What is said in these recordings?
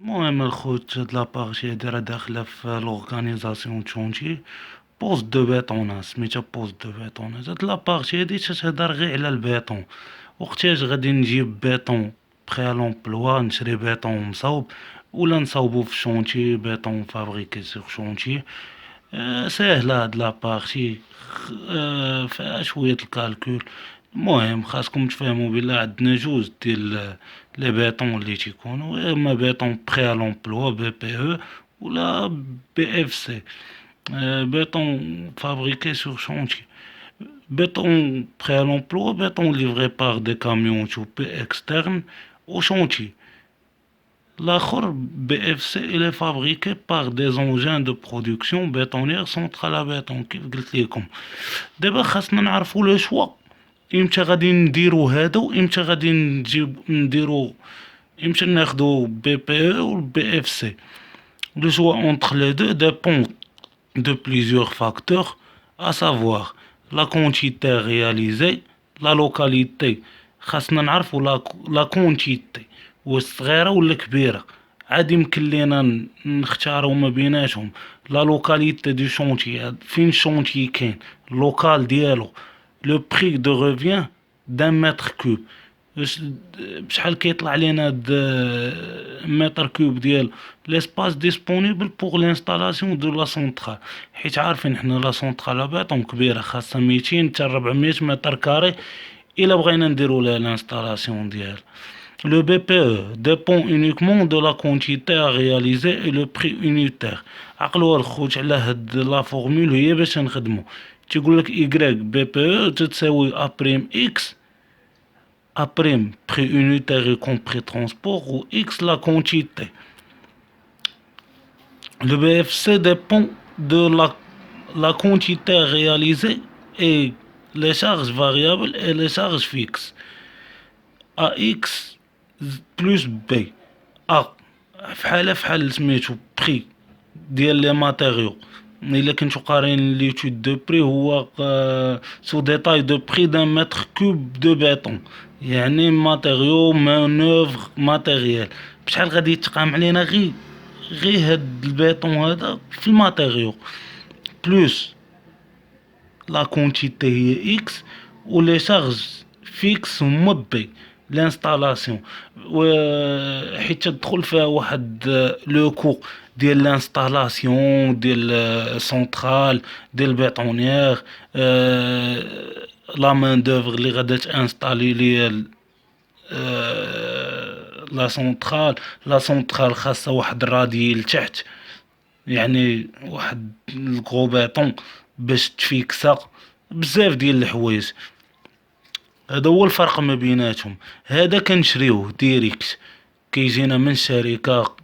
المهم الخوت هاد لابارتي هادي راه داخلة في لورغانيزاسيون تشونتي. بوست دو بيطون سميتها بوست دو بيطون. هاد لابارتي هادي تتهدر غير على البيطون. وقتاش غادي نجيب بيطون بخي لومبلوا، نشري بيطون مصاوب ولا نصاوبو في شونتي بيطون فابريكي سيغ شونتي. ساهلة هاد لابارتي. فيها شوية الكالكول. المهم خاصكم تفهموا بلا عندنا جوج ديال لي بيطون اللي تيكونوا، يا اما بيطون بخي لومبلوا بي بي او ولا بي اف سي، béton fabriqué sur chantier. Béton prêt à l'emploi, béton livré par des camions choupés externes au chantier. L'autre BFC, il est fabriqué par des engins de production bétonnière centrale à béton كيف قلت لكم. دابا خاصنا نعرفوا لو شوا امتى غادي نديرو هذا وامتى غادي امتى ناخدو بي بي او و بي اف سي. Le choix entre les deux dépend de plusieurs facteurs, à savoir la quantité réalisée, la localité. خاصنا نعرفوا لا كونتيتي واش صغيرة ولا كبيرة. عاد يمكن لينا نختاروا ما بيناتهم. لا لوكاليتي دو شونتي، فين الشونتي كاين، اللوكال ديالو. لو بري دو ريفيان دان متر كوب، بشحال كيطلع لينا هاد متر كوب ديال ليسباس ديسپونيبل بوغ لانستالاسيون دو لا سونطرال. حيت عارفين حنا لا سونطرال بيطون كبيره خاصها 200 حتى 400 متر كاري الا بغينا نديرو لها لانستالاسيون ديال. Le BPE dépend uniquement de la quantité à réaliser et le prix unitaire. عقلوا الخوت على هاد لا فورمول هي باش نخدمو. تيقول لك Y BPE تساوي A prime X A prime prix unitaire y compris transport ou X la quantité. Le BFC dépend de la quantité réalisée et les charges variables et les charges fixes. AX plus B. A فحال سميتو بري ديال لي ماتيريو. الا كنتو قارين ليتود دو بري هو سو ديتاي دو بري دان متر كوب دو بيطون، يعني ماتيريو مانوفر ماتيريال. بشحال غادي يتقام علينا غير هاد البيطون هذا في الماتيريو، بلوس لا كونتيتي هي اكس و لي شارج فيكس هما بي لانستالاسيون. حيت تدخل فيها واحد لو كو ديال لانستالاسيون ديال سونطرال ديال بيطونيير. لا مان دوفر اللي غادا تانستالي ليا لا سونطرال خاصها واحد الرادي لتحت، يعني واحد الكغو بيطون باش تفيكسا بزاف ديال الحوايج. هذا هو الفرق ما بيناتهم. هذا كنشريوه ديريكت كيجينا من شركة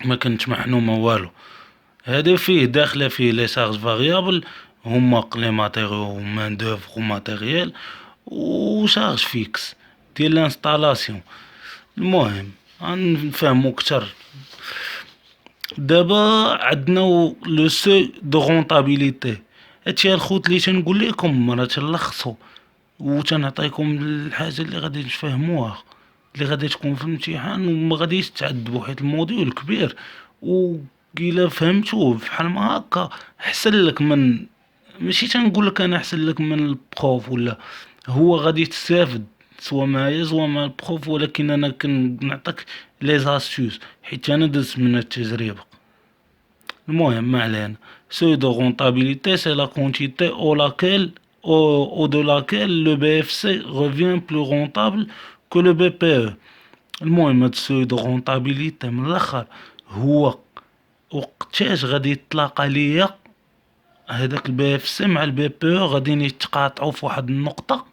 ما كنتش محنومة والو. هذا فيه داخله فيه لي شارج فاريابل هما لي ماتيريو مان دوفر وماتيريال و شارج فيكس ديال لانستالاسيون. المهم غنفهمو كتر. دابا عندنا لو سو دو رونطابيليتي. هادشي الخوت اللي تنقول لكم راه تنلخصو و تنعطيكم الحاجه اللي غادي تفهموها، اللي غادي تكون في الامتحان وما غاديش تعذبوا، حيت الموديول كبير و الا فهمتوه بحال ما هكا احسن لك من، ماشي تنقول لك انا احسن لك من البروف ولا، هو غادي تستافد سوا معايا سوا مع البروف، ولكن انا كنعطيك لي زاستوس حيت انا دزت من التجربه. المهم ما علينا. سو دو رونطابيليتي سي لا كونتيتي او لاكيل او دو لاكيل لو بي اف سي revient plus rentable que le BPE. المهم هاد السو دو رونطابيليتي من الاخر هو وقتاش غادي يتلاقى ليا هذاك البي اف سي مع البي بي او غاديين يتقاطعوا في واحد النقطه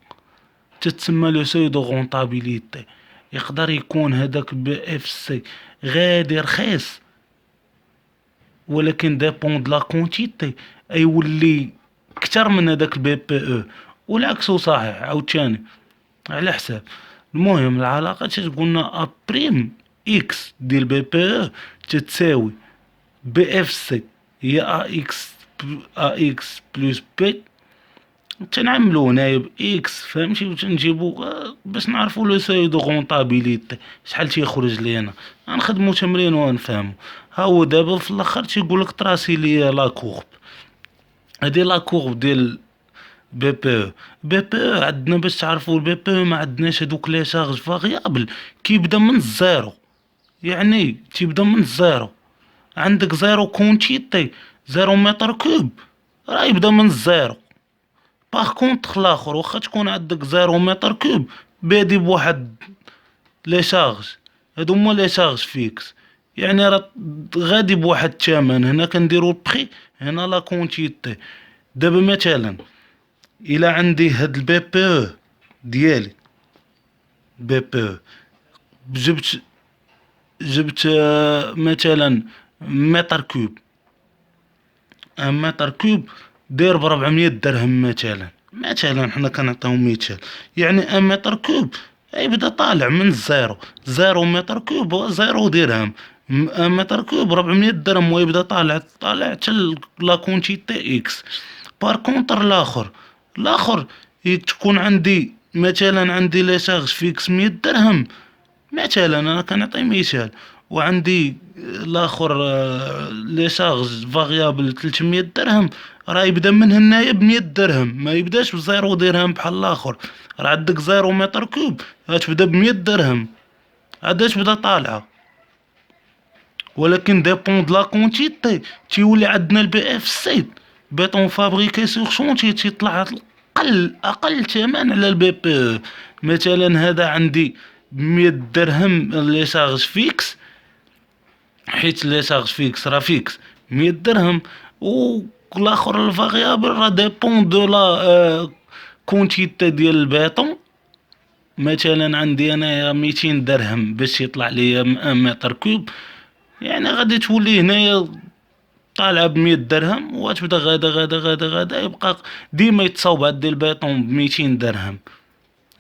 تتسمى لو سو دو رونطابيليتي. يقدر يكون هذاك البي اف سي غادي رخيص ولكن ديبون د لا كونتيتي يولي كتر من هذاك البي بي او، والعكس صحيح عاوتاني على حساب. المهم العلاقه تتقولنا ا بريم اكس ديال بي بي او تتساوي بي اف سي هي ا اكس بلس بي تنعملو هنايا بإكس فهمتي، وتنجيبو باش نعرفو لو سوي دو غونطابيليتي شحال تيخرج لينا. غنخدمو تمرين وغنفهمو. ها هو دابا في الاخر تيقولك طراسي ليا لا كورب. هادي لا كورب ديال بي بي او عندنا باش تعرفوا البي بي او ما عندناش هادوك لي شارج فاريابل. كيبدا من الزيرو، يعني تيبدا من الزيرو. عندك زيرو كونتيتي، زيرو متر كوب، راه يبدا من الزيرو. باغ كونطخ لاخر واخا تكون عندك زيرو متر كوب بادي بواحد لي شارج، هادو هما لي شارج فيكس. يعني راه غادي بواحد الثمن. هنا كنديرو البخي، هنا لا كونتيتي. دابا مثلا الا عندي هاد البي بي او ديالي، بي بي او جبت مثلا متر كوب، ان متر كوب داير ب 400 درهم مثلا حنا كنعطيو مثال. يعني ان متر كوب يبدا طالع من الزيرو. زيرو متر كوب هو زيرو درهم. ان متر كوب 400 درهم ويبدا طالع حتى لا كونتيتي اكس. بار كونتر الاخر تكون عندي مثلا عندي لي شارج فيكس 100 درهم مثلا، انا كنعطي مثال. وعندي الاخر لي شارج فاريابل 300 درهم. راه يبدا من هنايا ب 100 درهم، ما يبداش بزيرو درهم بحال الاخر. راه عندك زيرو متر كوب غتبدا ب 100 درهم، عاد تبدا طالعه. ولكن ديبون د لا كونتيتي تيولي عندنا البي اف سي بيتون فابريكي سور شونتي تيطلع اقل ثمن على البي بي. مثلا هذا عندي ب 100 درهم لي شارج فيكس، حيت لي شارج فيكس راه فيكس 100 درهم. والاخر الفاريابل راه ديبون دو لا كونتيتي ديال البيطون. مثلا عندي انايا 200 درهم باش يطلع لي 1 متر كوب، يعني غادي تولي هنايا طالعه ب 100 درهم وتبدا غادا يبقى ديما يتصاوب عندي البيطون ب 200 درهم.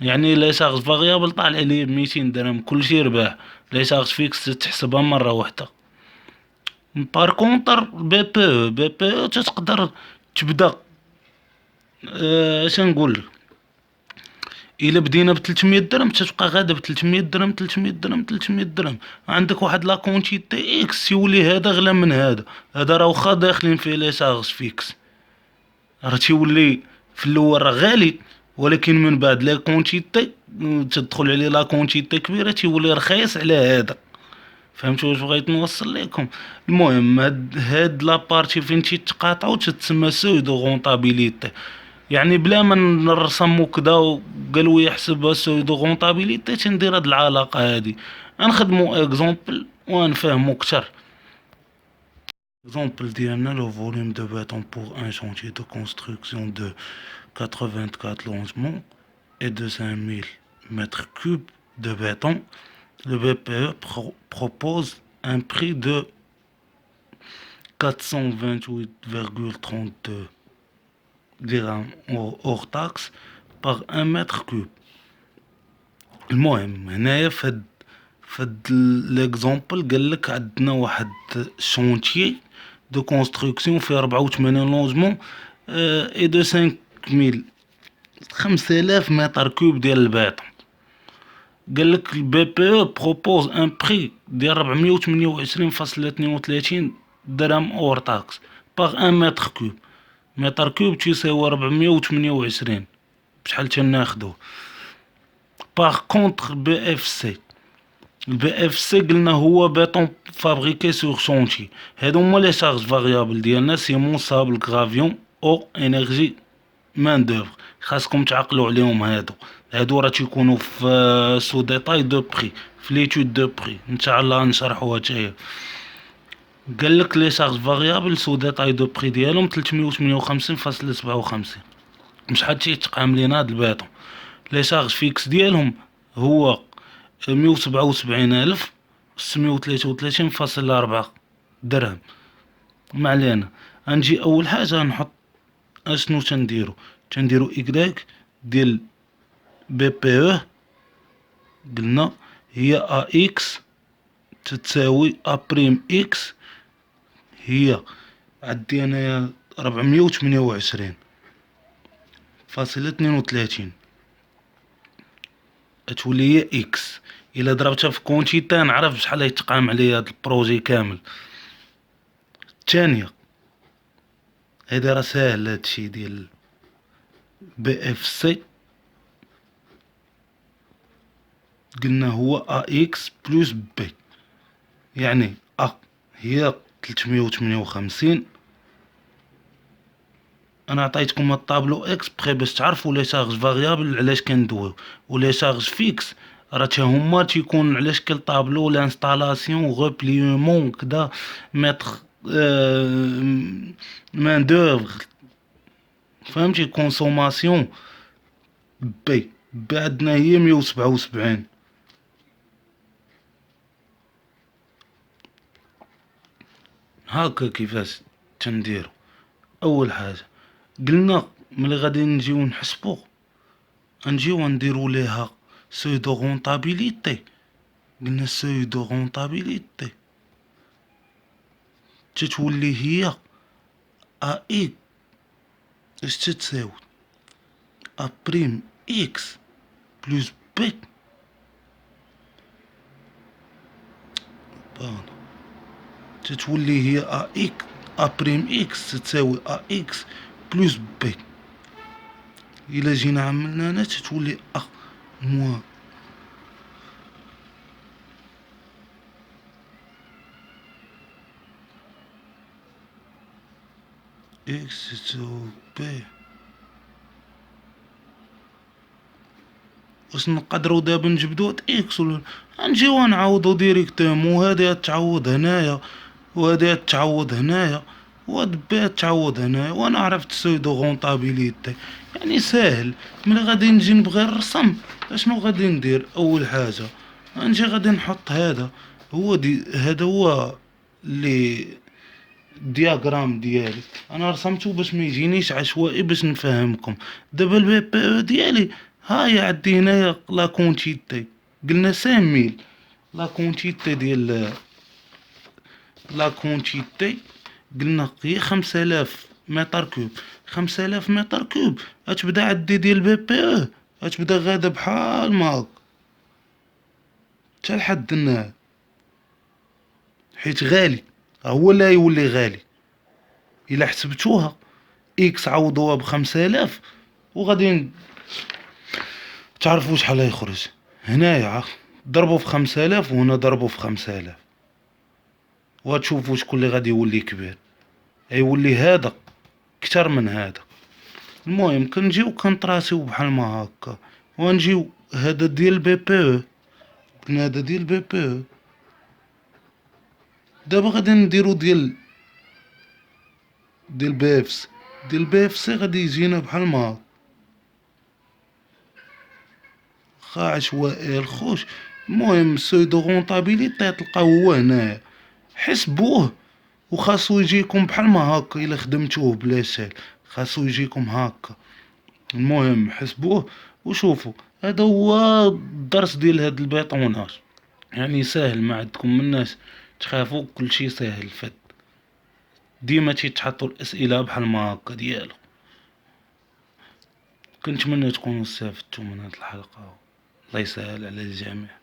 يعني لي شارج فاريابل طالع لي ب 200 درهم، كلشي رباح. لي شارج فيكس تحسبها مره واحده. بار كونتر بي بي او تقدر تبدا اش نقول. الا بدينا ب 300 درهم تتبقى غادا ب 300 درهم 300 درهم. عندك واحد لا كونتيتي اكس يولي هذا غلا من هذا راه واخا داخلين فيه لي شارج فيكس راه تيولي في الاول راه غالي. ولكن من بعد لا كونتيتي تدخل عليه لا كونتيتي كبيره تيولي رخيص على هذا. فهمتوا واش بغيت نوصل لكم؟ المهم هاد لابارتي فين تيتقاطعوا تتسمى سودو غونطابيليتي. يعني بلا ما نرسمو كدا وقالوا يحسبها سودو غونطابيليتي تندير هاد العلاقه هادي. غنخدمو اكزومبل ونفهمو كتر. Exemple ديالنا le volume de béton pour un chantier de construction de 84 logements et de 5000 mètres cubes de béton. Le BPE propose un prix de 428,32 dirhams hors taxe par 1 mètre cube. المهم هنايا فهاد ليكزومبل قالك عندنا واحد شونتيي دو كونستركسيون فيه 84 لونجمون اي دو 5000 متر كوب ديال البيطون. قالك البي بي او بروبوز ان بري ديال 428.32 درهم اور تاكس باغ ان متر كوب. متر كوب تيساوي 428. بشحال تناخدوه؟ باغ كونتر بي اف سي. البي اف سي قلنا هو بيطون فابريكي سور شونتي. هادو هما لي شارج فاريابل ديالنا سيمون صابل غرافيون او انرجي مان دوفر. خاصكم تعقلوا عليهم. هادو راه تيكونوا في سو ديتاي دو بري في ليتود دو بري ان شاء الله نشرحوها حتى. قالك لي شارج فاريابل سو ديتاي دو بري ديالهم 358.57. شحال تيتقام لينا هاد البيطون. لي شارج فيكس ديالهم هو 177,633.4 درهم. ما علينا. غنجي اول حاجه نحط اشنو تنديرو اكداك ديال بي بي او. قلنا هي ا اكس تتساوي ا بريم اكس. هي عندي انايا 428 فاصلة 32 تولي هي اكس. الا ضربتها في كونتيتا نعرف بشحال يتقام عليا هاد البروجي كامل. الثانية هذا راه ساهل، هادشي ديال بي اف سي قلنا هو ا اكس بلس بي، يعني ا هي 358. انا عطيتكم الطابلو اكسبري باش تعرفوا لي شارج فاريابل علاش كندويو، ولي شارج فيكس راه تا هما تيكون على شكل طابلو لانستالاسيون غوبليومون كدا متر مان دوفر. فهمتي كونسوماسيون بي عندنا هي 177. هاكا كيفاش تنديرو. اول حاجه قلنا ملي غادي نجيو نحسبو نجيو نديرو ليها سوي دو رونطابيليتي. قلنا سوي دو رونطابيليتي تتولي هي ا اي اش تتساوي ا بريم اكس بلس بي. بان تتولي هي ا بريم اكس تتساوي ا اكس بلس بي. الا جينا عملنا هنا تتولي ا موان اكس تساوي بي. واش نقدروا دابا نجبدو هاد اكس ولا نجيو نعوضو ديريكتومون؟ هادي تعوض هنايا وهادي تعوض هنايا وهاد بي تعوض هنايا، وانا عرفت سودو غونطابيليتي يعني ساهل. ملي غادي نجي نبغي نرسم اشنو غادي ندير؟ اول حاجه نجي غادي نحط هذا هو هذا هو اللي الدياغرام ديالي. انا رسمته باش ما يجينيش عشوائي باش نفهمكم. دابا البي بي او ديالي هاهي عندي هنايا لا كونتيتي قلنا 5000. لا كونتيتي ديال لا كونتيتي قلنا هي 5000 متر كوب. 5000 متر كوب غتبدا عندي ديال البي بي او غتبدا غادا بحال ما هاك حتى لحد النهاية، حيت غالي هو لا يولي غالي. الا حسبتوها اكس عوضوها ب5000 وغادي تعرفوا شحال يخرج. هنايا ضربوا في 5000 وهنا ضربوا في 5000 وغتشوفوا شكون اللي غادي يولي كبير. يولي هذا كتر من هذا. المهم كنجيو كنطراسيو بحال ما هكا ونجيو هذا ديال بي بي او. قلنا هذا ديال بي بي او. دابا غادي نديرو ديال بي اف سي. ديال بي اف سي غادي يجينا بحال ما هكا خا عشوائي الخوش. المهم سودو غونطابيليتي تلقاو هو هنايا. حسبوه وخاصو يجيكم بحال ما هكا. الا خدمتوه بلا شال خاصو يجيكم هكا. المهم حسبوه وشوفوا. هذا هو الدرس ديال هاد البيطوناج، يعني ساهل ما عندكم مناش تخافوا، كلشي ساهل فد. ديما تيتحطوا الاسئله بحال ما هكا ديالو. كنتمنى تكونوا استفدتوا من هاد الحلقه. الله يسهل على الجميع.